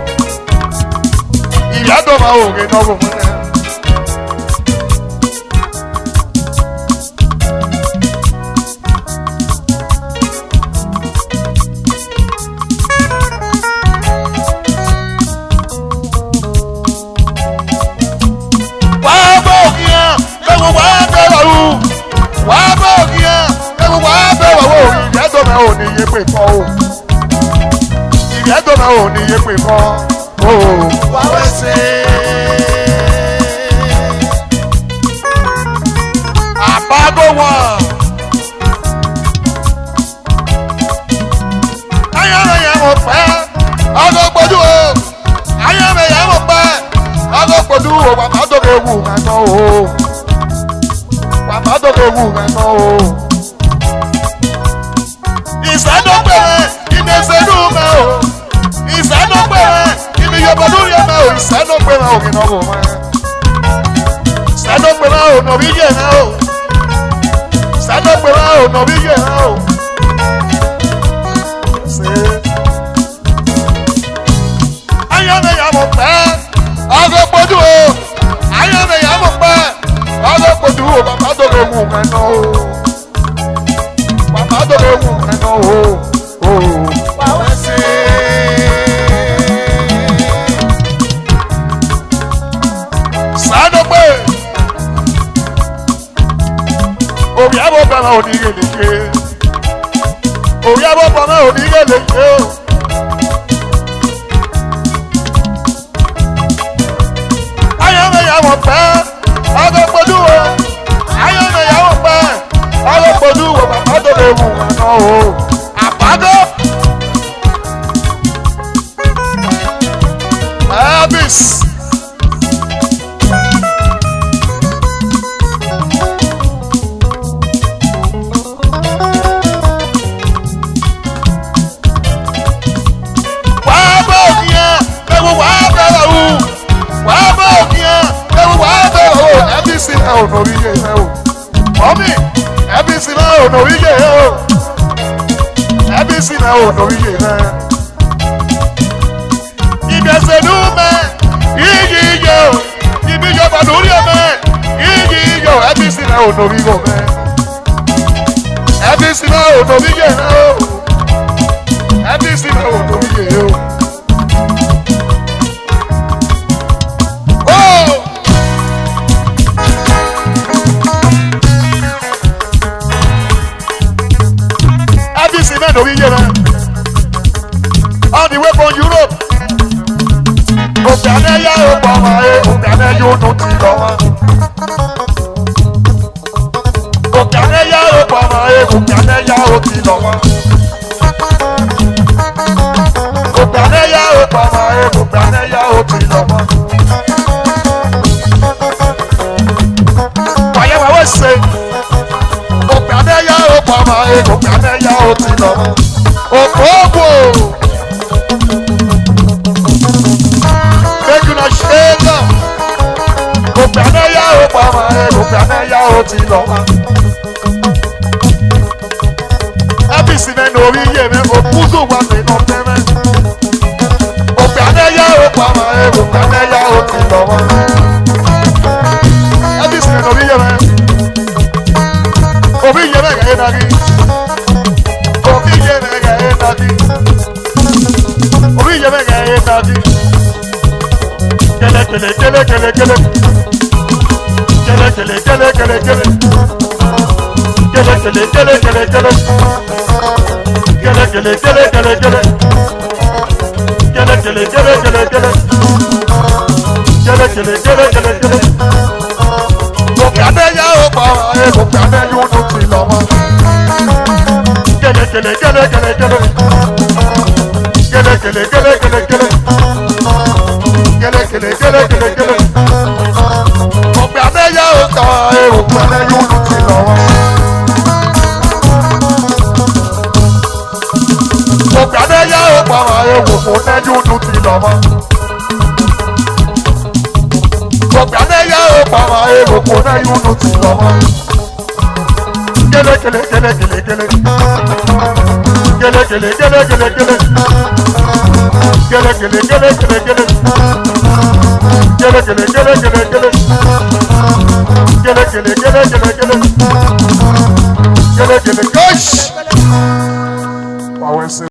Ìyàtọ̀ náà òkè náà bò wọ́n. Ò ní yé pè fọ́ o. Ìrẹ́dọ̀ náà ò ní yé pè fọ́ o. wàá ṣe. Àbágò wọn. Ayọ̀rọ̀ yẹn mo pẹ́, ọgọ́ gbójú o. Ayọ̀rọ̀ yẹn mo pẹ́, ọgọ́ gbójú o. Bàbá tó lè wù mẹ́tọ́ o. Bàbá tó lè wù mẹ́tọ́ o. Ìsẹ́dọ̀gbẹ̀rẹ̀ ìdẹ̀sẹ̀dùmẹ̀ o. Ìsẹ́dọ̀gbẹ̀rẹ̀ ìmìyọ̀bọ̀lúyẹ̀mẹ̀ o. Ìsẹ́dọ̀gbẹ̀rẹ̀ òkìnà wò mẹ́. Ìsẹ́dọ̀gbẹ̀rẹ̀ ò nọ̀bí yẹ̀mẹ̀ o. Ìsẹ́dọ̀gbẹ̀rẹ̀ ò nọ̀bí yẹ̀mẹ̀ o. Ayọ̀mẹ̀yà mọ̀ pẹ́, ọgọ́ gbójú o. Ayọ̀mẹ̀yà mọ̀ pẹ́, ọgọ́ gbójú o. Bàbá tó lè wù mẹ́ náà o. Bàbá tó lè wù mí náà o. wàá ṣe. Sádọ́gbé. Òbí àbọ̀ bẹ̀rẹ̀ òní gèlèké. Òbí àbọ̀ bẹ̀rẹ̀ òní gèlèké o. Ayọ̀mẹ̀yàwó pẹ́, ọgọ́ pẹ̀lú o. Ayọ̀mẹ̀yàwó pẹ́, ọgọ́ pẹ̀lú o. Bàbá tó lè wù mí náà o. Àbágọ́. Elvis. Wàá bọ̀ òkè yẹn, ewu wàá bẹ̀rẹ̀ wù. Wàá bọ̀ òkè yẹn, ewu wàá bẹ̀rẹ̀ wù. Elvis náà ò nọ̀rí yé náà o. Mọ́mí, Elvis náà ò nọ̀rí yé o. Elvis náà ò nọ̀rí yé náà. Ìdẹ̀sẹ̀dùmẹ̀ ìyí iyọ̀ o. Ìbíjọba lórí ọmọ ìyí iyọ̀. Elvis náà ò nọ̀rí yé mẹ́. Elvis náà ò nọ̀rí yé náà o. Elvis náà ò nọ̀rí yé o. Elvis náà nọ̀rí yé mẹ́. On the way from Europe. Ògbànẹ́yà ó pọ̀ ọmọ ẹ̀, ògbànẹ́yà ó nù ti lọ wọn. Ògbànẹ́yà ó pọ̀ ọmọ ẹ̀, ògbànẹ́yà ó ti lọ wọn. Ògbànẹ́yà ó pọ̀ ọmọ ẹ̀, ògbànẹ́yà ó ti lọ wọn. Wàyẹ̀ wà wọ́n ṣe. Ògbànẹ́yà ó pọ̀ ọmọ ẹ̀, ògbànẹ́yà ó ti lọ wọn. Òkòògbò. Ṣéèkà ògbànẹ́yà ó pamọ́ ẹ̀ ògbànẹ́yà ó ti lọ wá. Elvis mẹ́nu orí yé mi òkúzù wà nínú tẹ́mẹ́. Ògbànẹ́yà nagi. Omi ye mega ye nagi. Omi ye mega ye nagi. Kele kele kele kele kele. Kele kele kele kele kele. Kele kele kele kele kele. Kele kele kele kele kele. Kele kele kele kele kele. Kele kele kele kele kele. Gòkè abẹ́yẹ ó pa ẹ gòkè abẹ́yẹ ó tún ti lọ mọ́. Kele kele kele kele kele. Kele kele kele kele kele. Kele kele kele kele kele. Gòkè abẹ́yẹ ó pa ẹ gòkè abẹ́yẹ ó tún ti lọ mọ́. Gòkè abẹ́yẹ ó pa ẹ gòkè abẹ́yẹ ó tún ti lọ mọ́. Gòkè abẹ́yẹ ó pa ẹ gòkè abẹ́yẹ ó tún ti lọ mọ́. Kele kele kele kele kele. Kele kele kele kele kele. Kele kele kele kele kele. Kele kele kele kele kele. Kele kele kele kele kele.